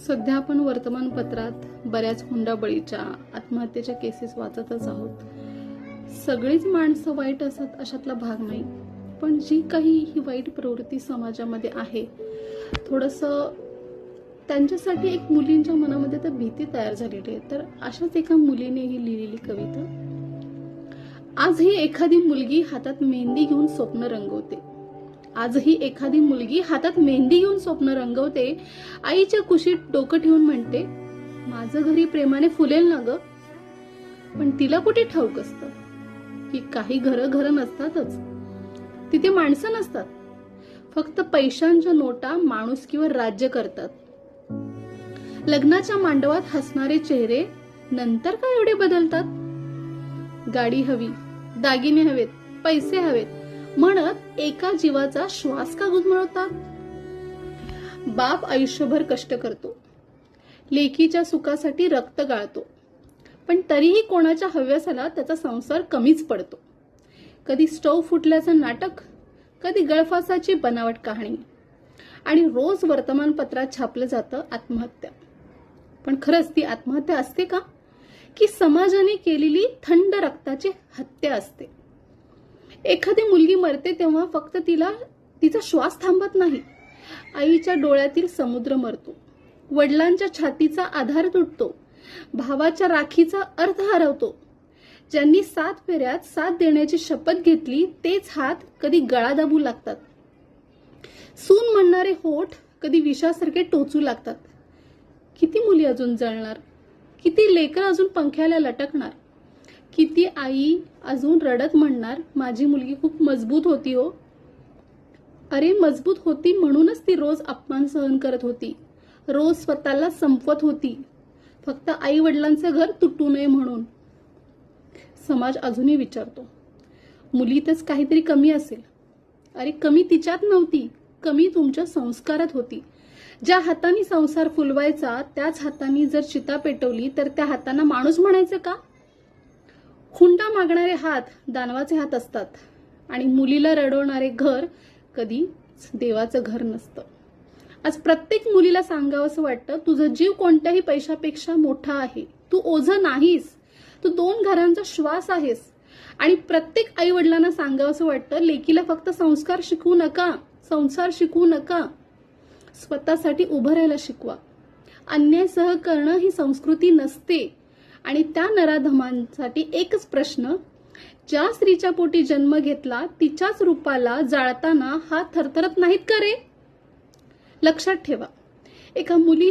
सध्या आपण वर्तमानपत्रात बऱ्याच हुंडाबळीच्या आत्महत्येच्या केसेस वाचतच आहोत। सगळीच माणसं वाईट असत अशातला भाग नाही, पण जी काही ही वाईट प्रवृत्ती समाजामध्ये आहे, थोडंसं त्यांच्यासाठी एक मुलींच्या मनामध्ये तर भीती तयार झालेली आहे। तर अशाच एका मुलीने ही लिहिलेली कविता, आजही एखादी मुलगी हातात मेहंदी घेऊन स्वप्न रंगवते। आजही एखादी मुलगी हातात मेहंदी घेऊन स्वप्न रंगवते। आईच्या कुशीत डोकं ठेवून म्हणते, माझं घरी प्रेमाने फुलेल ना ग। पण तिला कुठे ठाऊक असतं की काही घरं नसतातच, तिथे माणसं नसतात, फक्त पैशांच्या नोटा माणुसकीवर राज्य करतात। लग्नाच्या मांडवात हसणारे चेहरे नंतर का एवढे बदलतात। गाडी हवी, दागिने हवेत, पैसे हवेत म्हणत एका जीवाचा श्वास का गुदमरवतात। बाप आयुष्यभर कष्ट करतो, लेकीच्या सुखासाठी रक्त गाळतो, पण तरीही कोणाच्या हव्यासाला त्याचा संसार कमीच पडतो। कधी स्टोव फुटल्याचं नाटक, कधी गळफासाची बनावट कहाणी, आणि रोज वर्तमानपत्रात छापलं जातं आत्महत्या। पण खरंच ती आत्महत्या असते का, की समाजाने केलेली थंड रक्ताची हत्या असते। एखादी मुलगी मरते तेव्हा फक्त तिचा श्वास थांबत नाही, आईच्या डोळ्यातील समुद्र मरतो, वडिलांच्या छातीचा आधार तुटतो, भावाच्या राखीचा अर्थ हरवतो। ज्यांनी 7 फेऱ्यात साथ देण्याची शपथ घेतली तेच हात कधी गळा दाबू लागतात, सून म्हणणारे होठ कधी विषासारखे टोचू लागतात। किती मुली अजून जळणार, किती लेकरं अजून पंख्याला लटकणार, किती आई अजून रडत म्हणणार, माझी मुलगी खूप मजबूत होती हो। अरे मजबूत होती म्हणूनच ती रोज अपमान सहन करत होती, रोज स्वतःला संपवत होती, फक्त आई वडिलांचं घर तुटू नये म्हणून। समाज अजूनही विचारतो, मुलीतच काहीतरी कमी असेल। अरे कमी तिच्यात नव्हती, कमी तुमच्या संस्कारात होती। ज्या हाताने संसार फुलवायचा त्याच हाताने जर चिता पेटवली तर त्या हातांना माणूस म्हणायचं का। हुंडा मागणारे हात दानवाचे हात असतात, आणि मुलीला रडवणारे घर कधी देवाचं घर नसतं। आज प्रत्येक मुलीला सांगावंसं वाटतं, तुझं जीव कोणत्याही पैशापेक्षा मोठा आहे, तू ओझं नाहीस, तू 2 घरांचा श्वास आहेस। आणि प्रत्येक आई वडिलांना सांगावंसं वाटतं, लेकीला फक्त संस्कार शिकवू नका, संसार शिकवू नका, स्वतःसाठी उभं राहायला शिकवा। अन्याय सहन करणं ही संस्कृती नसते। आणि त्या नराधमांसाठी एकच प्रश्न, ज्या स्त्रीच्या पोटी जन्म घेतला तिच्याच रूपाला जाळताना हात थरथरत नाहीत का रे। लक्षात ठेवा, एका मुली